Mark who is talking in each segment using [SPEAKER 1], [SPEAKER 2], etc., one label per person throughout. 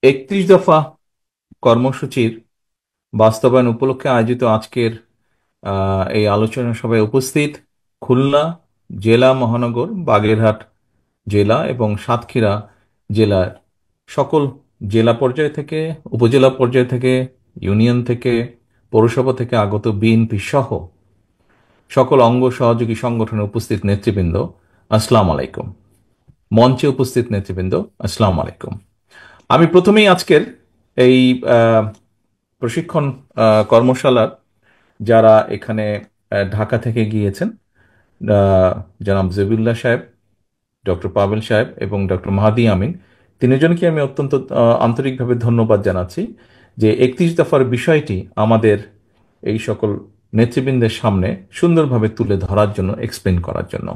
[SPEAKER 1] 31 দফা কর্মসূচির বাস্তবায়ন উপলক্ষে আয়োজিত আজকের এই আলোচনা সভায় উপস্থিত খুলনা জেলা মহানগর, বাগেরহাট জেলা এবং সাতক্ষীরা জেলার সকল জেলা পর্যায় থেকে, উপজেলা পর্যায় থেকে, ইউনিয়ন থেকে, পৌরসভা থেকে আগত বিএনপি সহ সকল অঙ্গ সহযোগী সংগঠনের উপস্থিত নেতৃবৃন্দ, আসসালামু আলাইকুম। মঞ্চে উপস্থিত নেতৃবৃন্দ, আসসালামু আলাইকুম। আমি প্রথমেই আজকের এই আহ, প্রশিক্ষণ কর্মশালার যারা এখানে ঢাকা থেকে গিয়েছেন, আহ, জনাব জবিউল্লাহ সাহেব, ডক্টর পাভেল সাহেব এবং ডক্টর মাহাদি আমিন, তিনজনকে আমি অত্যন্ত আন্তরিকভাবে ধন্যবাদ জানাচ্ছি যে 31 দফার বিষয়টি আমাদের এই সকল নেতৃবৃন্দের সামনে সুন্দরভাবে তুলে ধরার জন্য, এক্সপ্লেন করার জন্য।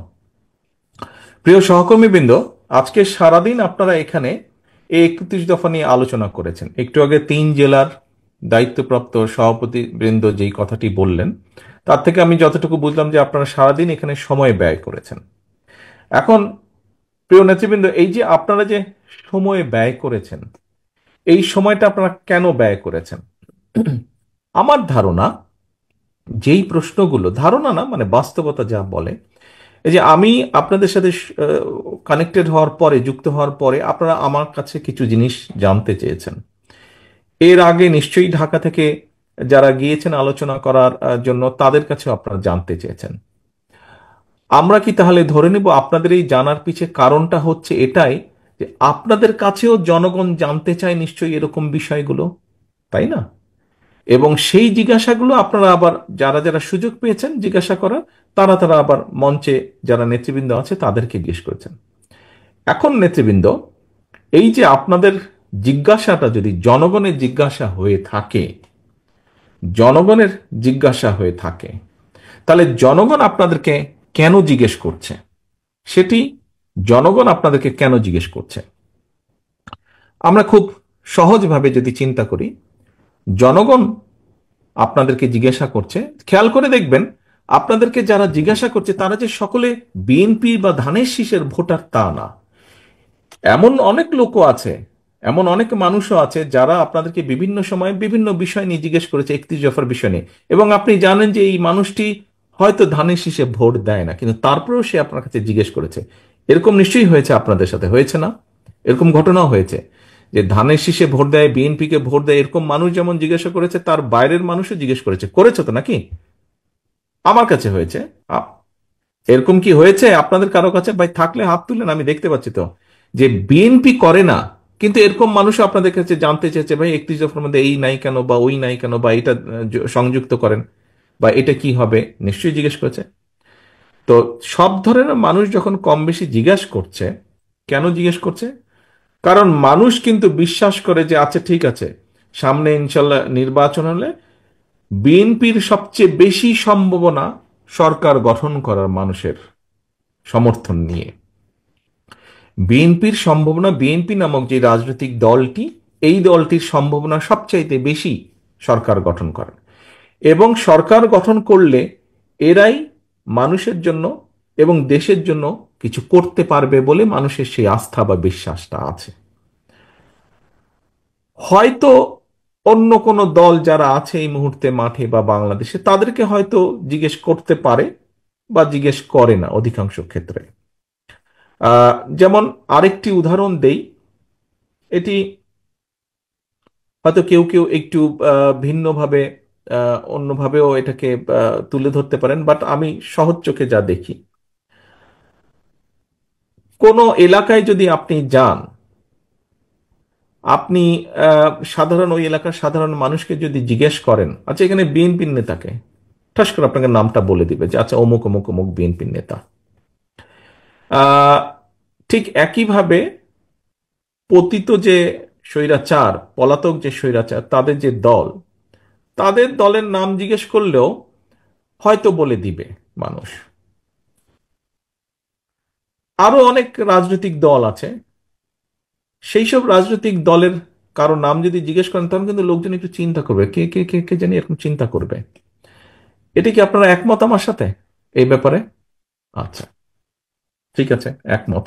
[SPEAKER 1] প্রিয় সহকর্মীবৃন্দ, আজকে সারাদিন আপনারা এখানে এই 31 দফা নিয়ে আলোচনা করেছেন। একটু আগে 3 জেলার দায়িত্বপ্রাপ্ত সভাপতি বৃন্দ যেই কথাটি বললেন, তার থেকে আমি যতটুকু বুঝলাম যে আপনারা সারাদিন এখানে সময় ব্যয় করেছেন। এখন প্রিয় নেতৃবৃন্দ, এই যে আপনারা যে সময় ব্যয় করেছেন, এই সময়টা আপনারা কেন ব্যয় করেছেন? আমার ধারণা, যেই প্রশ্নগুলো, ধারণা না মানে বাস্তবতা যা বলে, এই যে আমি আপনাদের সাথে কানেক্টেড হওয়ার পরে, যুক্ত হওয়ার পরে আপনারা আমার কাছে কিছু জিনিস জানতে চেয়েছেন। এর আগে নিশ্চয়ই ঢাকা থেকে যারা গিয়েছেন আলোচনা করার জন্য, তাদের কাছেও আপনারা জানতে চেয়েছেন। আমরা কি তাহলে ধরে নিব আপনাদের এই জানার পিছে কারণটা হচ্ছে এটাই যে আপনাদের কাছেও জনগণ জানতে চায় নিশ্চয়ই এরকম বিষয়গুলো, তাই না? এবং সেই জিজ্ঞাসাগুলো আপনারা আবার যারা যারা সুযোগ পেয়েছেন জিজ্ঞাসা করার, তারা তারা আবার মঞ্চে যারা নেতৃবৃন্দ আছে তাদেরকে জিজ্ঞেস করেছেন। এখন নেতৃবৃন্দ, এই যে আপনাদের জিজ্ঞাসাটা যদি জনগণের জিজ্ঞাসা হয়ে থাকে, জনগণের জিজ্ঞাসা হয়ে থাকে, তাহলে জনগণ আপনাদেরকে কেন জিজ্ঞেস করছে? সেটি জনগণ আপনাদেরকে কেন জিজ্ঞেস করছে? আমরা খুব সহজভাবে যদি চিন্তা করি, জনগণ আপনাদেরকে জিজ্ঞাসা করছে, খেয়াল করে দেখবেন আপনাদেরকে যারা জিজ্ঞাসা করছে তারা যে সকলে বিএনপি বা ধানের শীষের ভোটার তা না। এমন অনেক লোকও আছে, এমন অনেক মানুষও আছে যারা আপনাদেরকে বিভিন্ন সময় বিভিন্ন বিষয় নিয়ে জিজ্ঞেস করেছে, 31 দফার বিষয় নিয়ে, এবং আপনি জানেন যে এই মানুষটি হয়তো ধানের শীষে ভোট দেয় না, কিন্তু তারপরেও সে আপনার কাছে জিজ্ঞেস করেছে। এরকম নিশ্চয়ই হয়েছে, আপনাদের সাথে হয়েছে না? এরকম ঘটনাও হয়েছে যে ধানের শীষে ভোট দেয়, বিএনপিকে ভোট দেয়, এরকম মানুষ যেমন জিজ্ঞাসা করেছে, তার বাইরের মানুষও জিজ্ঞেস করেছে। করেছে তো নাকি? আমার কাছে হয়েছে। আপ- এরকম কি হয়েছে আপনাদের কারো কাছে? ভাই থাকলে হাত তুলেন, আমি দেখতে পাচ্ছি তো যে বিএনপি করে না, কিন্তু এরকম মানুষ আপনাদের কাছে জানতে চেয়েছে, ভাই 31 দফার মধ্যে এই নাই কেন, বা ওই নাই কেন, বা এটা সংযুক্ত করেন, বা এটা কি হবে, নিশ্চয়ই জিজ্ঞেস করেছে। তো সব ধরনের মানুষ যখন কম বেশি জিজ্ঞেস করছে, কেন জিজ্ঞেস করছে? কারণ মানুষ কিন্তু বিশ্বাস করে যে আচ্ছা ঠিক আছে, সামনে ইনশাল্লাহ নির্বাচন হলে বিএনপির সবচেয়ে বেশি সম্ভাবনা সরকার গঠন করার, মানুষের সমর্থন নিয়ে বিএনপির সম্ভাবনা, বিএনপি নামক যে রাজনৈতিক দলটি, এই দলটির সম্ভাবনা সবচাইতে বেশি সরকার গঠন করার। এবং সরকার গঠন করলে এরাই মানুষের জন্য এবং দেশের জন্য কিছু করতে পারবে বলে মানুষের সেই আস্থা বা বিশ্বাসটা আছে। হয়তো অন্য কোনো দল যারা আছে এই মুহূর্তে মাঠে বা বাংলাদেশে, তাদেরকে হয়তো জিজ্ঞেস করতে পারে বা জিজ্ঞেস করে না অধিকাংশ ক্ষেত্রে। যেমন আরেকটি উদাহরণ দেই, এটি হয়তো কেউ কেউ একটু ভিন্নভাবে, অন্যভাবেও এটাকে তুলে ধরতে পারেন, বাট আমি সহজ চোখে যা দেখি, কোনো এলাকায় যদি আপনি যান, আপনি সাধারণ ওই এলাকার সাধারণ মানুষকে যদি জিজ্ঞেস করেন, আচ্ছা এখানে বিএনপির নেতাকে, ঠাস করে আপনাকে নামটা বলে দিবে যে আচ্ছা অমুক অমুক অমুক বিএনপির নেতা। আহ, ঠিক একইভাবে পতিত যে স্বৈরাচার, পলাতক যে স্বৈরাচার, তাদের যে দল, তাদের দলের নাম জিজ্ঞেস করলেও হয়তো বলে দিবে মানুষ। আরো অনেক রাজনৈতিক দল আছে, সেই সব রাজনৈতিক দলের কারো নাম যদি জিজ্ঞেস করেন, তখন কিন্তু লোকজন একটু চিন্তা করবে, কে কে কে কে জানি এরকম চিন্তা করবে। এটা কি আপনারা একমত আমার সাথে এই ব্যাপারে? আচ্ছা, ঠিক আছে, একমত।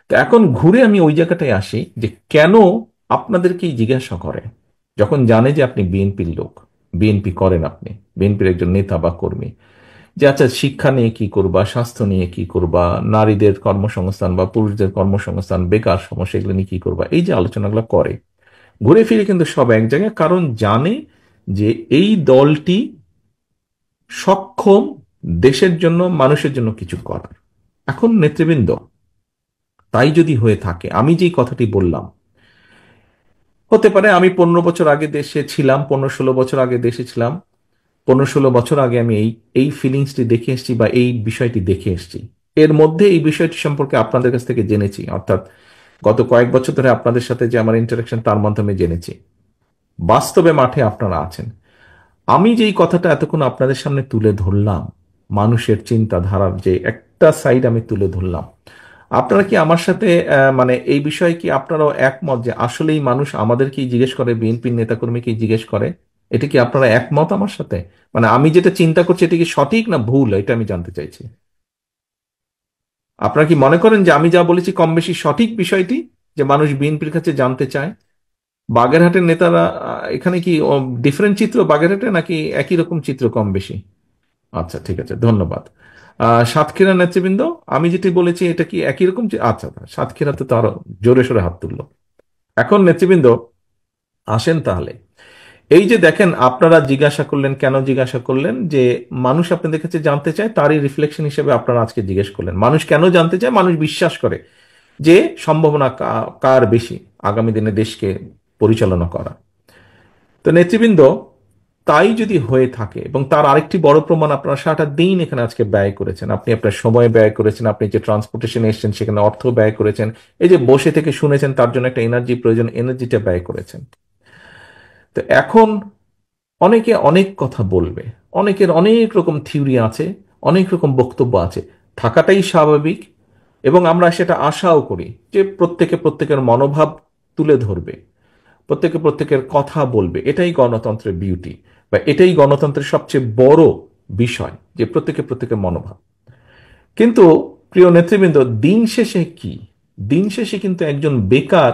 [SPEAKER 1] তো এখন ঘুরে আমি ওই জায়গাটায় আসি যে কেন আপনাদেরকেই জিজ্ঞাসা করে, যখন জানে যে আপনি বিএনপির লোক, বিএনপি করেন, আপনি বিএনপির একজন নেতা বা কর্মী, যে আচ্ছা শিক্ষা নিয়ে কি করবা, স্বাস্থ্য নিয়ে কি করবা, নারীদের কর্মসংস্থান বা পুরুষদের কর্মসংস্থান, বেকার সমস্যা, এগুলো নিয়ে কি করবা, এই যে আলোচনাগুলো করে, ঘুরে ফিরে কিন্তু সব এক জায়গায়, কারণ জানে যে এই দলটি সক্ষম দেশের জন্য, মানুষের জন্য কিছু করার। এখন নেতৃবৃন্দ, তাই যদি হয়ে থাকে, আমি যেই কথাটি বললাম, হতে পারে আমি 15 বছর আগে দেশে ছিলাম, 15-16 বছর আগে দেশে ছিলাম, 15-16 বছর আগে আমি এই এই ফিলিংসটি দেখে এসেছি বা এই বিষয়টি দেখে এসেছি। এর মধ্যে এই বিষয়টি সম্পর্কে আপনাদের কাছ থেকে জেনেছি, অর্থাৎ গত কয়েক বছর ধরে আপনাদের সাথে যে আমার ইন্টারাকশন, তার মাধ্যমে জেনেছি বাস্তবে মাঠে আপনারা আছেন। আমি যেই কথাটা এতক্ষণ আপনাদের সামনে তুলে ধরলাম, মানুষের চিন্তাধারার যে একটা সাইড আমি তুলে ধরলাম, আপনারা কি আমার সাথে মানে এই বিষয়ে কি আপনারাও একমত যে আসলেই মানুষ আমাদেরকেই জিজ্ঞেস করে, বিএনপির নেতাকর্মীকেই জিজ্ঞেস করে? এটা কি আপনারা একমত আমার সাথে? মানে আমি যেটা চিন্তা করছি, এটা কি সঠিক না ভুল, এটা আমি জানতে চাইছি। আপনারা কি মনে করেন যে আমি যা বলেছি কম বেশি সঠিক বিষয়টি, যে মানুষ বিএনপির কাছে জানতে চায়? বাগেরহাটের নেতারা এখানে কি ডিফারেন্ট চিত্র বাগেরহাটে, নাকি একই রকম চিত্র কম বেশি? আচ্ছা, ঠিক আছে, ধন্যবাদ। সাতক্ষীরা নেতৃবৃন্দ, আমি যেটি বলেছি এটা কি একই রকম আচ্ছা আচ্ছা, সাতক্ষীরাতে তো আরো জোরে সোরে হাত তুললো। এখন নেতৃবৃন্দ, আসেন তাহলে। এই যে দেখেন, আপনারা জিজ্ঞাসা করলেন, কেন জিজ্ঞাসা করলেন, যে মানুষ আপনাদের কাছে জানতে চায়, তারই রিফ্লেকশন হিসেবে আপনারা আজকে জিজ্ঞেস করলেন। মানুষ কেন জানতে চায়? মানুষ বিশ্বাস করে যে সম্ভাবনা কার বেশি আগামী দিনে দেশকে পরিচালনা করা। তো নেতৃবৃন্দ, তাই যদি হয়ে থাকে, এবং তার আরেকটি বড় প্রমাণ, আপনারা সারাটা দিন এখানে আজকে ব্যয় করেছেন, আপনি আপনার সময় ব্যয় করেছেন, আপনি যে ট্রান্সপোর্টেশনে এসেছেন সেখানে অর্থ ব্যয় করেছেন, এই যে বসে থেকে শুনেছেন, তার জন্য একটা এনার্জি প্রয়োজন, এনার্জিটা ব্যয় করেছেন। তো এখন অনেকে অনেক কথা বলবে, অনেকের অনেক রকম থিওরি আছে, অনেক রকম বক্তব্য আছে, থাকাটাই স্বাভাবিক। এবং আমরা সেটা আশাও করি যে প্রত্যেকে প্রত্যেকের মনোভাব তুলে ধরবে, প্রত্যেকে প্রত্যেকের কথা বলবে। এটাই গণতন্ত্রের বিউটি, বা এটাই গণতন্ত্রের সবচেয়ে বড় বিষয়, যে প্রত্যেকে প্রত্যেকের মনোভাব। কিন্তু প্রিয় নেতৃবৃন্দ, দিন শেষে কি, দিন শেষে কিন্তু একজন বেকার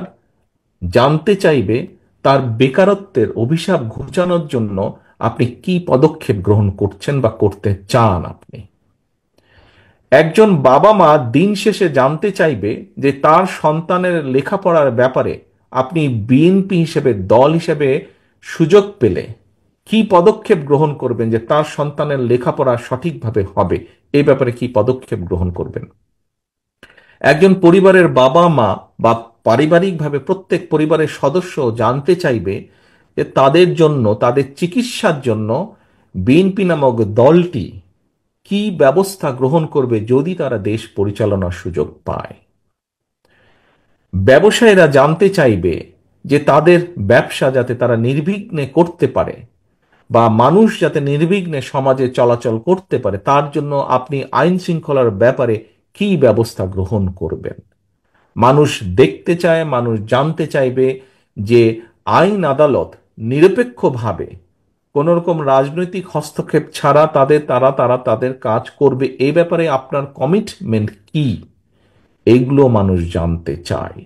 [SPEAKER 1] জানতে চাইবে তার বেকারত্বের অভিশাপ ঘুচানোর জন্য আপনি কি পদক্ষেপ গ্রহণ করছেন বা করতে চান। আপনি, একজন বাবা মা দিন শেষে জানতে চাইবে যে তার সন্তানের লেখাপড়ার ব্যাপারে আপনি বিএনপি হিসেবে, দল হিসেবে সুযোগ পেলে কি পদক্ষেপ গ্রহণ করবেন, যে তার সন্তানের লেখাপড়া সঠিকভাবে হবে, এই ব্যাপারে কি পদক্ষেপ গ্রহণ করবেন। একজন পরিবারের বাবা মা বা পারিবারিকভাবে প্রত্যেক পরিবারের সদস্য জানতে চাইবে যে তাদের জন্য, তাদের চিকিৎসার জন্য বিএনপি নামক দলটি কি ব্যবস্থা গ্রহণ করবে যদি তারা দেশ পরিচালনার সুযোগ পায়। ব্যবসায়ীরা জানতে চাইবে যে তাদের ব্যবসা যাতে তারা নির্বিঘ্নে করতে পারে, বা মানুষ যাতে নির্বিঘ্নে সমাজে চলাচল করতে পারে, তার জন্য আপনি আইন শৃঙ্খলার ব্যাপারে কি ব্যবস্থা গ্রহণ করবেন। মানুষ দেখতে চায়, মানুষ জানতে চাইবে যে আইন আদালত নিরপেক্ষভাবে কোন রকম রাজনৈতিক হস্তক্ষেপ ছাড়া তারা তাদের কাজ করবে। এই ব্যাপারে আপনার কমিটমেন্ট কি, এইগুলো মানুষ জানতে চায়।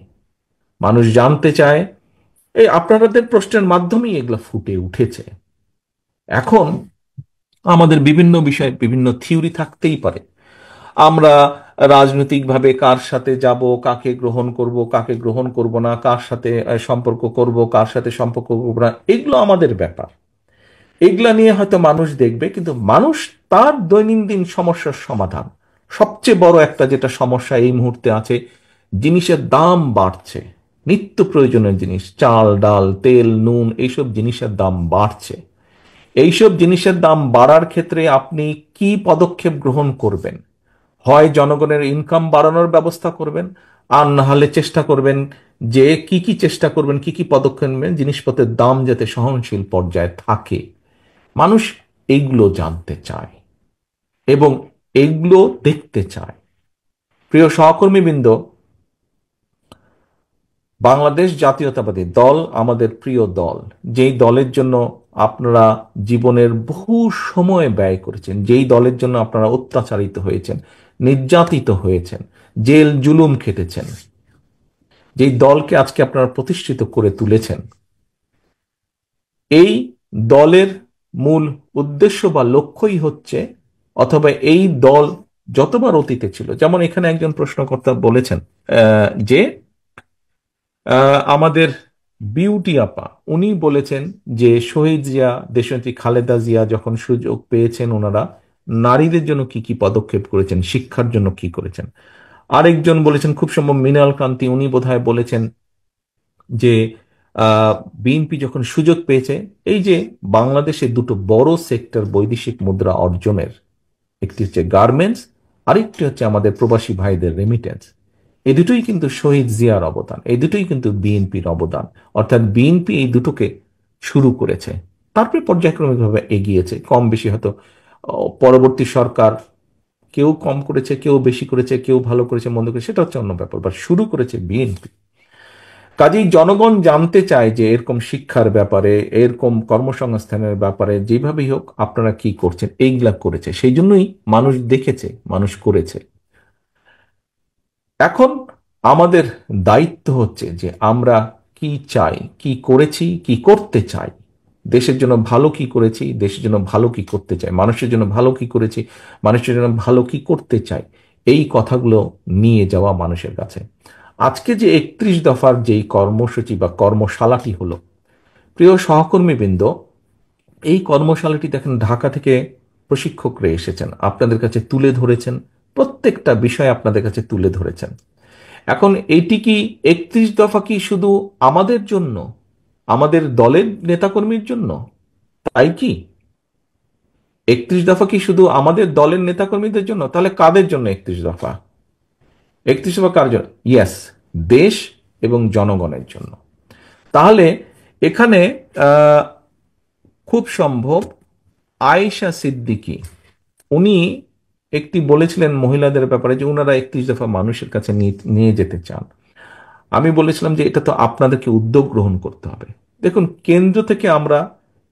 [SPEAKER 1] মানুষ জানতে চায়, এই আপনাদের প্রশ্নের মাধ্যমেই এগুলো ফুটে উঠেছে। এখন আমাদের বিভিন্ন বিষয়ে বিভিন্ন থিওরি থাকতেই পারে। আমরা রাজনৈতিকভাবে কার সাথে যাব, কাকে গ্রহণ করব, কাকে গ্রহণ করব না, কার সাথে সম্পর্ক করব, কার সাথে সম্পর্ক করব না, এগুলো আমাদের ব্যাপার। এগুলা নিয়ে হয়তো মানুষ দেখবে, কিন্তু মানুষ তার দৈনন্দিন সমস্যার সমাধান, সবচেয়ে বড় একটা যেটা সমস্যা এই মুহূর্তে আছে, জিনিসের দাম বাড়ছে, নিত্য প্রয়োজনীয় জিনিস, চাল ডাল তেল নুন, এইসব জিনিসের দাম বাড়ছে। এইসব জিনিসের দাম বাড়ার ক্ষেত্রে আপনি কি পদক্ষেপ গ্রহণ করবেন? হয় জনগণের ইনকাম বাড়ানোর ব্যবস্থা করবেন, আর না হলে চেষ্টা করবেন যে কি কি চেষ্টা করবেন, কি কি পদক্ষেপ নেবেন জিনিসপত্রের দাম যাতে সহনশীল পর্যায়ে থাকে। মানুষ এইগুলো জানতে চায় এবং এইগুলো দেখতে চায়। প্রিয় সহকর্মীবৃন্দ, বাংলাদেশ জাতীয়তাবাদী দল আমাদের প্রিয় দল, যেই দলের জন্য আপনারা জীবনের বহু সময় ব্যয় করেছেন, যেই দলের জন্য আপনারা অত্যাচারিত হয়েছেন, নির্যাতিত হয়েছেন, জেল জুলুম খেটেছেন, যেই দলকে আজকে আপনারা প্রতিষ্ঠিত করে তুলেছেন, এই দলের মূল উদ্দেশ্য বা লক্ষ্যই হচ্ছে, অথবা এই দল যতবার অতীতে ছিল, যেমন এখানে একজন প্রশ্নকর্তা বলেছেন যে আমাদের বিউটি আপা উনি বলেছেন যে শহীদ জিয়া, দেশনেত্রী খালেদা জিয়া যখন সুযোগ পেয়েছেন ওনারা নারীদের জন্য কি কি পদক্ষেপ করেছেন, শিক্ষার জন্য কি করেছেন। আরেকজন বলেছেন, খুব সম্ভব মৃণাল কান্তি, উনি বোধহয় বলেছেন যে বিএনপি যখন সুযোগ পেয়েছে, এই যে বাংলাদেশে দুটো বড় সেক্টর বৈদেশিক মুদ্রা অর্জনের, একটি হচ্ছে গার্মেন্টস, আরেকটি হচ্ছে আমাদের প্রবাসী ভাইদের রেমিটেন্স, এই দুটোই কিন্তু শহীদ জিয়ার অবদান, এই দুটোই কিন্তু বিএনপির অবদান। অর্থাৎ বিএনপি এই দুটোকে শুরু করেছে, তারপরে পর্যায়ক্রমিকভাবে এগিয়েছে, কম বেশি হয়তো পরবর্তী সরকার কেউ কম করেছে, কেউ বেশি করেছে, কেউ ভালো করেছে, মন্দ করেছে, সেটা হচ্ছে অন্য ব্যাপার, বা শুরু করেছে বিএনপি। কাজেই জনগণ জানতে চায় যে এরকম শিক্ষার ব্যাপারে, এরকম কর্মসংস্থানের ব্যাপারে যেভাবেই হোক আপনারা কি করছেন, এইগুলা করেছে, সেই জন্যই মানুষ দেখেছে, মানুষ করেছে। এখন আমাদের দায়িত্ব হচ্ছে যে আমরা কি চাই, কি করেছি, কি করতে চাই, দেশের জন্য ভালো কি করেছি, দেশের জন্য ভালো কি করতে চাই, মানুষের জন্য ভালো কি করেছি, মানুষের জন্য ভালো কি করতে চাই, এই কথাগুলো নিয়ে যাওয়া মানুষের কাছে। আজকে যে 31 দফার যেই কর্মসূচি বা কর্মশালাটি হলো, প্রিয় সহকর্মীবৃন্দ, এই কর্মশালাটি দেখেন ঢাকা থেকে প্রশিক্ষকরা এসেছেন, আপনাদের কাছে তুলে ধরেছেন, প্রত্যেকটা বিষয় আপনাদের কাছে তুলে ধরেছেন। এখন এইটি কি 31 দফা কি শুধু আমাদের জন্য, আমাদের দলের নেতাকর্মীর জন্য, তাই কি? 31 দফা কি শুধু আমাদের দলের নেতাকর্মীদের জন্য? তাহলে কাদের জন্য 31 দফা? 31 দফা কার জন্য? ইয়েস, দেশ এবং জনগণের জন্য। তাহলে এখানে আহ, খুব সম্ভব আয়েশা সিদ্দিকী উনি একটি বলেছিলেন মহিলাদের ব্যাপারে যে ওনারা 31 দফা মানুষের কাছে নিয়ে নিয়ে যেতে চান। আমি বলেছিলাম যে এটা তো আপনাদেরকে উদ্যোগ গ্রহণ করতে হবে। দেখুন, কেন্দ্র থেকে আমরা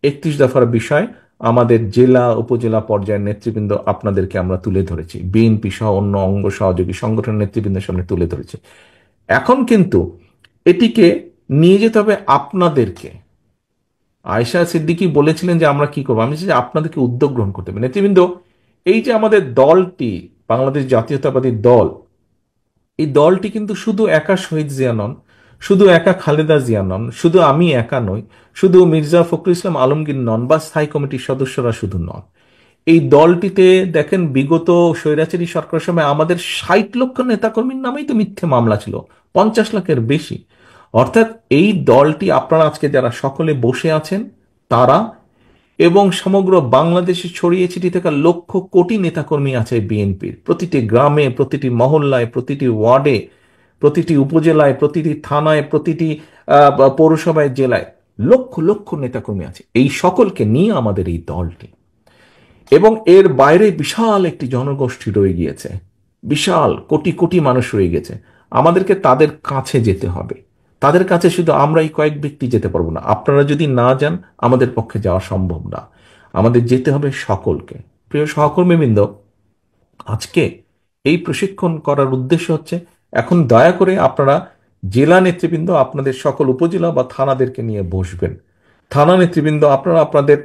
[SPEAKER 1] 31 দফার বিষয় আমাদের জেলা উপজেলা পর্যায়ের নেতৃবৃন্দ আপনাদেরকে আমরা তুলে ধরেছি, বিএনপি সহ অন্য অঙ্গ সহযোগী সংগঠনের নেতৃবৃন্দের সামনে তুলে ধরেছি। এখন কিন্তু এটিকে নিয়ে যেতে হবে আপনাদেরকে। আয়েশা সিদ্দিকী বলেছিলেন যে আমরা কি করবো, আমি চাই যে আপনাদেরকে উদ্যোগ গ্রহণ করতে হবে। নেতৃবৃন্দ, এই যে আমাদের দলটি, বাংলাদেশ জাতীয়তাবাদী দল, এই দলটি কিন্তু শুধু একা শহীদ জিয়া নন, শুধু একা খালেদা জিয়া নন, শুধু আমি একা নই, শুধু মির্জা ফখরুল ইসলাম আলমগীর নন, বা স্থায়ী কমিটির সদস্যরা শুধু নন। এই দলটিতে দেখেন বিগত স্বৈরাচারী সরকারের সময় আমাদের 60 লক্ষ নেতাকর্মীর নামেই তো মিথ্যে মামলা ছিল, 50 লাখের বেশি। অর্থাৎ এই দলটি, আপনারা আজকে যারা সকলে বসে আছেন তারা, এবং সমগ্র বাংলাদেশে ছড়িয়ে ছিটিয়ে থাকা লক্ষ কোটি নেতাকর্মী আছে বিএনপির, প্রতিটি গ্রামে, প্রতিটি মহল্লায়, প্রতিটি ওয়ার্ডে, প্রতিটি উপজেলায়, প্রতিটি থানায়, প্রতিটি পৌরসভায়, জেলায় লক্ষ লক্ষ নেতাকর্মী আছে। এই সকলকে নিয়ে আমাদের এই দলটি, এবং এর বাইরে বিশাল একটি জনগোষ্ঠী রয়ে গিয়েছে, বিশাল কোটি কোটি মানুষ রয়ে গেছে। আমাদেরকে তাদের কাছে যেতে হবে। তাদের কাছে শুধু আমরা এই কয়েক ব্যক্তি যেতে পারবো না, আপনারা যদি না যান আমাদের পক্ষে যাওয়া সম্ভব না। আমাদের যেতে হবে সকলকে। প্রিয় সহকর্মীবৃন্দ, আজকে এই প্রশিক্ষণ করার উদ্দেশ্য হচ্ছে, এখন দয়া করে আপনারা জেলা নেতৃবৃন্দ আপনাদের সকল উপজেলা বা থানাদেরকে নিয়ে বসবেন, থানা নেতৃবৃন্দ আপনারা আপনাদের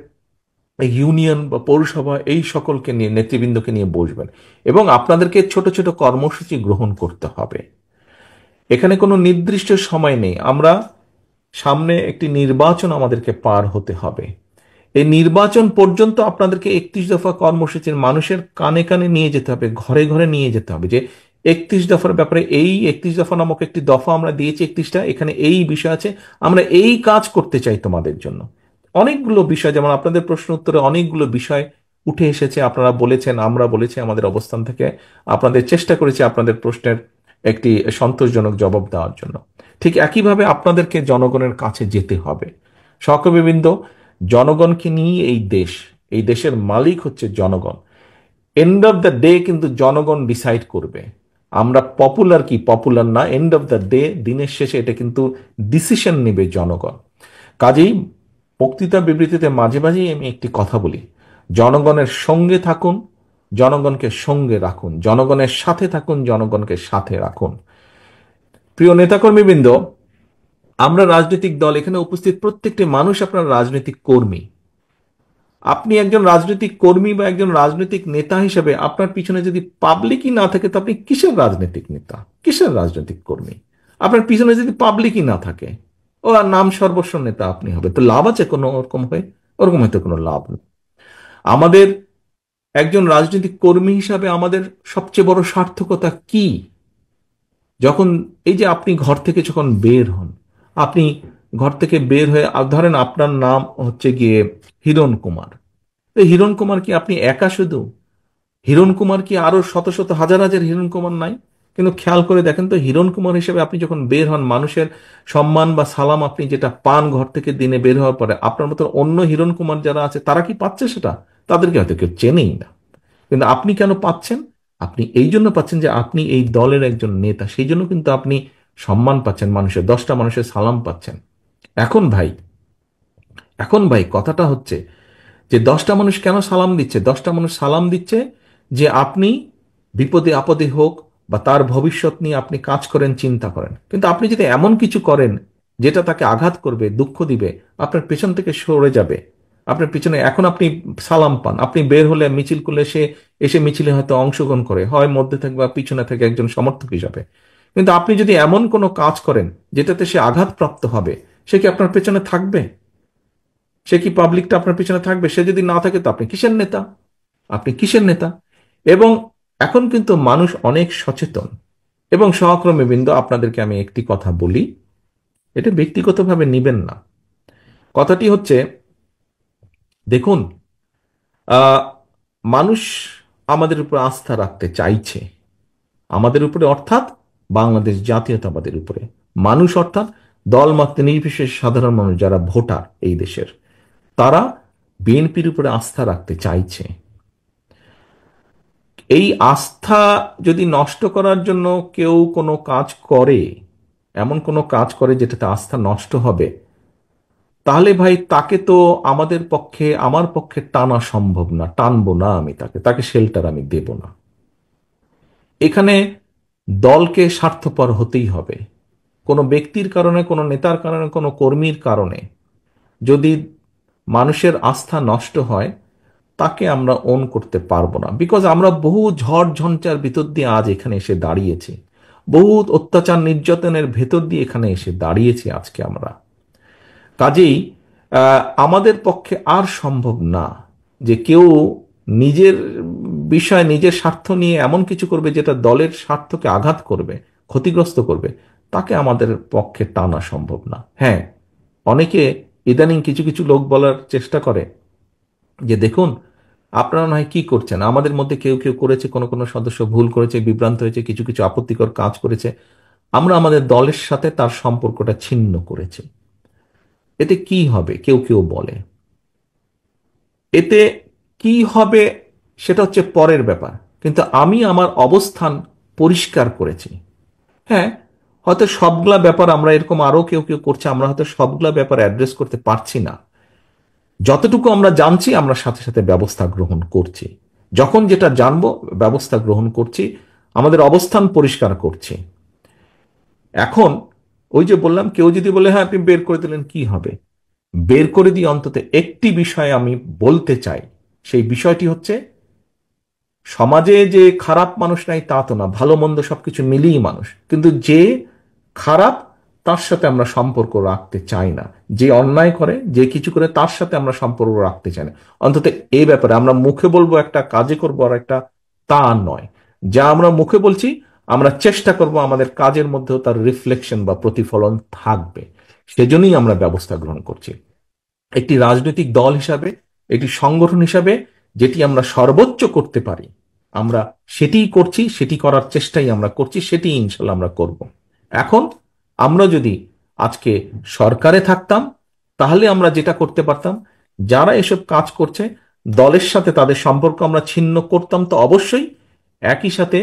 [SPEAKER 1] ইউনিয়ন বা পৌরসভা এই সকলকে নিয়ে, নেতৃবৃন্দকে নিয়ে বসবেন, এবং আপনাদেরকে ছোট ছোট কর্মসূচি গ্রহণ করতে হবে। এখানে কোনো নির্দিষ্ট সময় নেই, আমরা সামনে একটি নির্বাচন আমাদেরকে পার হতে হবে। এই নির্বাচন পর্যন্ত আপনাদেরকে 31 দফা কর্মসূচির মানুষের কানে কানে নিয়ে যেতে হবে, ঘরে ঘরে নিয়ে যেতে হবে, যে 31 দফার ব্যাপারে, এই 31 দফা নামক একটি দফা আমরা দিয়েছি 31টা, এখানে এই বিষয় আছে, আমরা এই কাজ করতে চাই তোমাদের জন্য। অনেকগুলো বিষয়, যেমন আপনাদের প্রশ্ন উত্তরে অনেকগুলো বিষয় উঠে এসেছে, আপনারা বলেছেন, আমরা বলেছি আমাদের অবস্থান থেকে, আপনাদের চেষ্টা করেছি আপনাদের প্রশ্নের একটি সন্তোষজনক জবাব দেওয়ার জন্য। ঠিক একইভাবে আপনাদেরকে জনগণের কাছে যেতে হবে। সহকর্মীবৃন্দ, জনগণকে নিয়ে এই দেশ, এই দেশের মালিক হচ্ছে জনগণ। এন্ড অফ দ্য ডে কিন্তু জনগণ ডিসাইড করবে আমরা পপুলার কি পপুলার না। এন্ড অফ দ্য ডে, দিনের শেষে এটা কিন্তু ডিসিশন নেবে জনগণ। কাজেই বক্তৃতা বিবৃতিতে মাঝে মাঝেই আমি একটি কথা বলি, জনগণের সঙ্গে থাকুন, জনগণকে সঙ্গে রাখুন, জনগণের সাথে থাকুন, জনগণকে সাথে রাখুন। প্রিয় নেতাকর্মীবৃন্দ, আমরা রাজনৈতিক দল, এখানে উপস্থিত প্রত্যেকটি মানুষ আপনার রাজনৈতিক কর্মী। আপনি একজন রাজনৈতিক কর্মী বা একজন রাজনৈতিক নেতা হিসেবে আপনার পিছনে যদি পাবলিকই না থাকে, তো আপনি কিসের রাজনৈতিক নেতা, কিসের রাজনৈতিক কর্মী? আপনার পিছনে যদি পাবলিকই না থাকে, ও আর নাম সর্বস্ব নেতা আপনি হবে, তো লাভ আছে কোনো ওরকম হয়ে? ওরকম হয়তো কোনো লাভ নেই। আমাদের একজন রাজনৈতিক কর্মী হিসাবে আমাদের সবচেয়ে বড় সার্থকতা কি? যখন এই যে আপনি ঘর থেকে যখন বের হন, আপনি ঘর থেকে বের হয়ে ধরেন আপনার নাম হচ্ছে গিয়ে হিরণ কুমার। তো হিরণ কুমার কি আপনি একা শুধু? হিরণ কুমার কি আরো শত শত হাজার হাজার হিরণ কুমার নাই? কিন্তু খেয়াল করে দেখেন তো, হিরণ কুমার হিসেবে আপনি যখন বের হন, মানুষের সম্মান বা সালাম আপনি যেটা পান ঘর থেকে দিনে বের হওয়ার পরে, আপনার মতো অন্য হিরণ কুমার যারা আছে তারা কি পাচ্ছে সেটা? তাদেরকে হয়তো কেউ চেনেই না। কিন্তু আপনি কেন পাচ্ছেন? আপনি এই জন্য পাচ্ছেন যে আপনি এই দলের একজন নেতা, সেই জন্য কিন্তু আপনি সম্মান পাচ্ছেন, মানুষের 10টা মানুষের সালাম পাচ্ছেন। এখন ভাই, এখন ভাই কথাটা হচ্ছে যে 10টা মানুষ কেন সালাম দিচ্ছে? 10টা মানুষ সালাম দিচ্ছে যে আপনি বিপদে আপদে হোক বা তার ভবিষ্যৎ নিয়ে আপনি কাজ করেন, চিন্তা করেন। কিন্তু আপনি যদি এমন কিছু করেন যেটা তাকে আঘাত করবে, দুঃখ দিবে, আপনার পেছন থেকে সরে যাবে, আপনার পিছনে এখন আপনি সালাম পান, আপনি বের হলে মিছিল করলে সে এসে মিছিলে হয়তো অংশগ্রহণ করে, হয় মধ্যে থাকে বা পিছনে থাকে একজন সমর্থক হিসাবে। কিন্তু আপনি যদি এমন কোনো কাজ করেন যেটাতে সে আঘাতপ্রাপ্ত হবে, সে কি আপনার পেছনে থাকবে? সে কি পাবলিকটা আপনার পিছনে থাকবে? সে যদি না থাকে তো আপনি কিসের নেতা? আপনি কিসের নেতা? এবং এখন কিন্তু মানুষ অনেক সচেতন। এবং সহকর্মী বৃন্দ, আপনাদেরকে আমি একটি কথা বলি, এটা ব্যক্তিগতভাবে নিবেন না। কথাটি হচ্ছে, দেখুন, আহ, মানুষ আমাদের উপর আস্থা রাখতে চাইছে, আমাদের উপরে অর্থাৎ বাংলাদেশ জাতীয়তাবাদের উপরে। মানুষ অর্থাৎ দলমত নির্বিশেষে সাধারণ মানুষ যারা ভোটার এই দেশের, তারা বিএনপির উপরে আস্থা রাখতে চাইছে। এই আস্থা যদি নষ্ট করার জন্য কেউ কোনো কাজ করে, এমন কোনো কাজ করে যেটাতে আস্থা নষ্ট হবে, তাহলে ভাই তাকে তো আমাদের পক্ষে, আমার পক্ষে টানা সম্ভব না, টানবো না আমি তাকে, তাকে শেল্টার আমি দেব না। এখানে দলকে স্বার্থপর হতেই হবে। কোনো ব্যক্তির কারণে, কোনো নেতার কারণে, কোনো কর্মীর কারণে যদি মানুষের আস্থা নষ্ট হয়, তাকে আমরা ওন করতে পারবো না। বিকজ আমরা বহু ঝড় ঝঞ্ঝার ভিতর দিয়ে আজ এখানে এসে দাঁড়িয়েছি, বহু অত্যাচার নির্যাতনের ভেতর দিয়ে এখানে এসে দাঁড়িয়েছি আজকে আমরা। কাজেই আমাদের পক্ষে আর সম্ভব না যে কেউ নিজের বিষয়, নিজের স্বার্থ নিয়ে এমন কিছু করবে যেটা দলের স্বার্থকে আঘাত করবে, ক্ষতিগ্রস্ত করবে। তাকে আমাদের পক্ষে টানা সম্ভব না। হ্যাঁ, অনেকে ইদানিং কিছু কিছু লোক বলার চেষ্টা করে যে দেখুন, আপনারা নয় কি করছেন, আমাদের মধ্যে কেউ কেউ করেছে, কোনো কোনো সদস্য ভুল করেছে, বিভ্রান্ত হয়েছে, কিছু কিছু আপত্তিকর কাজ করেছে, আমরা আমাদের দলের সাথে তার সম্পর্কটা ছিন্ন করেছি। এতে কি হবে কেউ কেউ বলে, এতে কি হবে সেটা হচ্ছে পরের ব্যাপার। কিন্তু আমি আমার অবস্থান পরিষ্কার করেছি। হ্যাঁ, হয়তো সবগুলা ব্যাপার আমরা এরকম আরো কেউ কেউ করছে, আমরা হয়তো সবগুলা ব্যাপার অ্যাড্রেস করতে পারছি না। যতটুকু আমরা জানছি আমরা সাথে সাথে ব্যবস্থা গ্রহণ করছি, যখন যেটা জানবো ব্যবস্থা গ্রহণ করছি, আমাদের অবস্থান পরিষ্কার করছি। এখন ওই যে বললাম, কেউ যদি বলে হ্যাঁ আপনি বের করে দিলেন, কি হবে? বের করে দিয়ে অন্তত একটি বিষয় আমি বলতে চাই। সেই বিষয়টি হচ্ছে, সমাজে যে খারাপ মানুষ নাই তা তো না, ভালো মন্দ সবকিছু মিলিয়ে মানুষ, কিন্তু যে খারাপ তার সাথে আমরা সম্পর্ক রাখতে চাই না। যে অন্যায় করে, যে কিছু করে, তার সাথে আমরা সম্পর্ক রাখতে চাই না। অন্তত এই ব্যাপারে আমরা মুখে বলবো একটা, কাজে করবো আর একটা, তা নয়। যা আমরা মুখে বলছি, আমরা চেষ্টা করব আমাদের কাজের মধ্যেও তার রিফ্লেকশন বা প্রতিফলন থাকবে। সেজন্যই আমরা ব্যবস্থা গ্রহণ করছি। একটি রাজনৈতিক দল হিসাবে, একটি সংগঠন হিসাবে যেটি আমরা সর্বোচ্চ করতে পারি, আমরা সেটিই করছি, সেটি করার চেষ্টাই আমরা করছি, সেটি ইনশাল্লাহ আমরা করব। এখন আমরা যদি আজকে সরকারে থাকতাম, তাহলে আমরা যেটা করতে পারতাম, যারা এসব কাজ করছে দলের সাথে তাদের সম্পর্ক আমরা ছিন্ন করতাম তো অবশ্যই, একই সাথে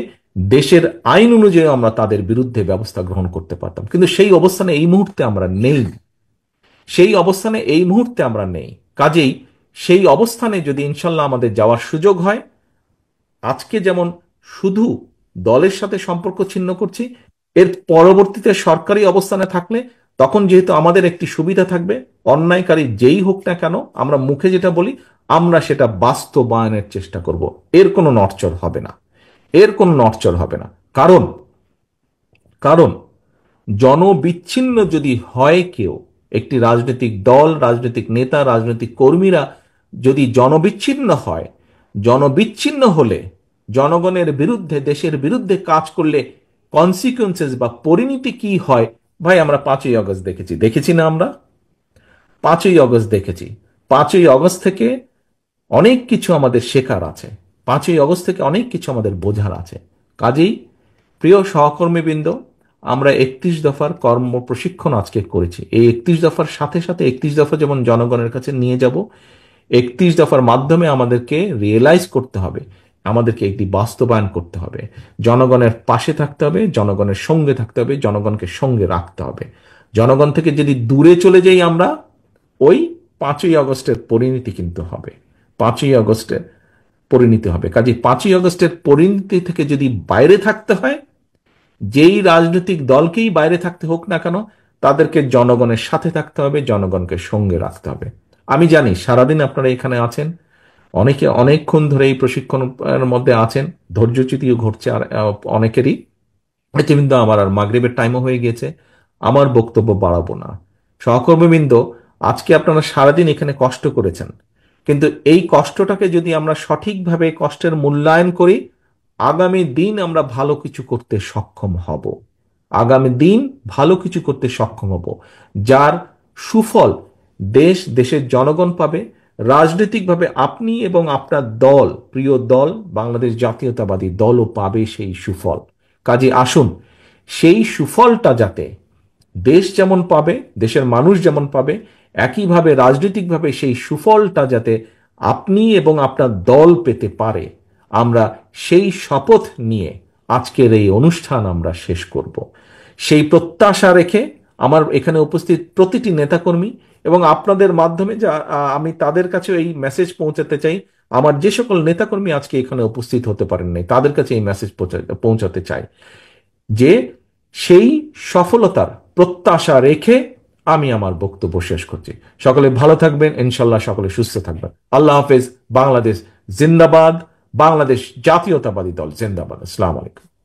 [SPEAKER 1] দেশের আইন অনুযায়ী আমরা তাদের বিরুদ্ধে ব্যবস্থা গ্রহণ করতে পারতাম। কিন্তু সেই অবস্থানে এই মুহূর্তে আমরা নেই, সেই অবস্থানে এই মুহূর্তে আমরা নেই। কাজেই সেই অবস্থানে যদি ইনশাল্লাহ আমাদের যাওয়ার সুযোগ হয়, আজকে যেমন শুধু দলের সাথে সম্পর্ক ছিন্ন করছি, এর পরবর্তীতে সরকারি অবস্থানে থাকলে তখন যেহেতু আমাদের একটি সুবিধা থাকবে, অন্যায়কারী যেই হোক না কেন আমরা মুখে যেটা বলি আমরা সেটা বাস্তবায়নের চেষ্টা করব। এর কোনো নড়চড় হবে না, এর কোনো নড়চড় হবে না। কারণ কারণ জনবিচ্ছিন্ন যদি হয় কেউ, একটি রাজনৈতিক দল, রাজনৈতিক নেতা, রাজনৈতিক কর্মীরা যদি জনবিচ্ছিন্ন হয়, জনবিচ্ছিন্ন হলে জনগণের বিরুদ্ধে, দেশের বিরুদ্ধে কাজ করলে কনসিকুয়েন্সেস বা পরিণতি কি হয়, ভাই আমরা 5ই আগস্ট দেখেছি, দেখেছি না আমরা? 5ই আগস্ট দেখেছি। 5ই আগস্ট থেকে অনেক কিছু আমাদের শেখার আছে, 5ই আগস্ট থেকে অনেক কিছু আমাদের বোঝার আছে। কাজেই প্রিয় সহকর্মীবৃন্দ, আমরা 31 দফার কর্ম প্রশিক্ষণ আজকে করেছি। এই 31 দফার সাথে সাথে 31 দফা যেমন জনগণের কাছে নিয়ে যাব, 31 দফার মাধ্যমে আমাদেরকে রিয়েলাইজ করতে হবে, আমাদেরকে একটি বাস্তবায়ন করতে হবে। জনগণের পাশে থাকতে হবে, জনগণের সঙ্গে থাকতে হবে, জনগণকে সঙ্গে রাখতে হবে। জনগণ থেকে যদি দূরে চলে যাই আমরা, ওই 5ই আগস্টের পরিণতি কিন্তু হবে, 5ই আগস্টের পরিণতি হবে। কাজে 5ই আগস্টের পরিণতি থেকে যদি বাইরে থাকতে হয়, যেই রাজনৈতিক দলকেই বাইরে থাকতে হোক না কেন, তাদেরকে জনগণের সাথে থাকতে হবে, জনগণকে সঙ্গে রাখতে হবে। আমি জানি সারাদিন আপনারা এখানে আছেন, অনেকে অনেকক্ষণ ধরে এই প্রশিক্ষণের মধ্যে আছেন, ধৈর্যচ্যুতিও ঘটছে আর অনেকেরই। কিন্তু আমার আর মাগরিবের টাইমও হয়ে গেছে, আমার বক্তব্য বাড়াবো না। সহকর্মীবৃন্দ, আজকে আপনারা সারাদিন এখানে কষ্ট করেছেন, কিন্তু এই কষ্টটাকে যদি আমরা সঠিকভাবে কষ্টের মূল্যায়ন করি, আগামী দিন আমরা ভালো কিছু করতে সক্ষম হব। আগামী দিন ভালো কিছু করতে সক্ষম হব, যার সুফল দেশ, দেশের জনগণ পাবে। রাজনৈতিকভাবে আপনি এবং আপনার দল, প্রিয় দল বাংলাদেশ জাতীয়তাবাদী দলও পাবে সেই সুফল। কাজে আসুন, সেই সুফলটা যাতে দেশ যেমন পাবে, দেশের মানুষ যেমন পাবে, একইভাবে রাজনৈতিকভাবে সেই সুফলটা যাতে আপনি এবং আপনার দল পেতে পারে, আমরা সেই শপথ নিয়ে আজকের এই অনুষ্ঠান আমরা শেষ করব। সেই প্রত্যাশা রেখে আমার এখানে উপস্থিত প্রতিটি নেতাকর্মী এবং আপনাদের মাধ্যমে যা আমি তাদের কাছে এই মেসেজ পৌঁছাতে চাই। আমার যে সকল নেতাকর্মী আজকে এখানে উপস্থিত হতে পারেন নাই, তাদের কাছে এই মেসেজ পৌঁছাতে চাই যে সেই সফলতার প্রত্যাশা রেখে আমি আমার বক্তব্য শেষ করছি। সকলে ভালো থাকবেন, ইনশাল্লাহ সকলে সুস্থ থাকবেন। আল্লাহ হাফেজ। বাংলাদেশ জিন্দাবাদ, বাংলাদেশ জাতীয়তাবাদী দল জিন্দাবাদ। আসসালামু আলাইকুম।